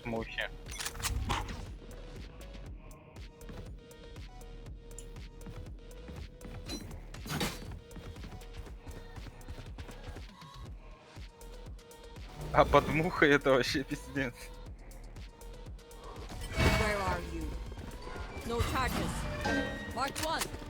Мухи. А под мухой это вообще пиздец. Where are you? No charges. Mark one.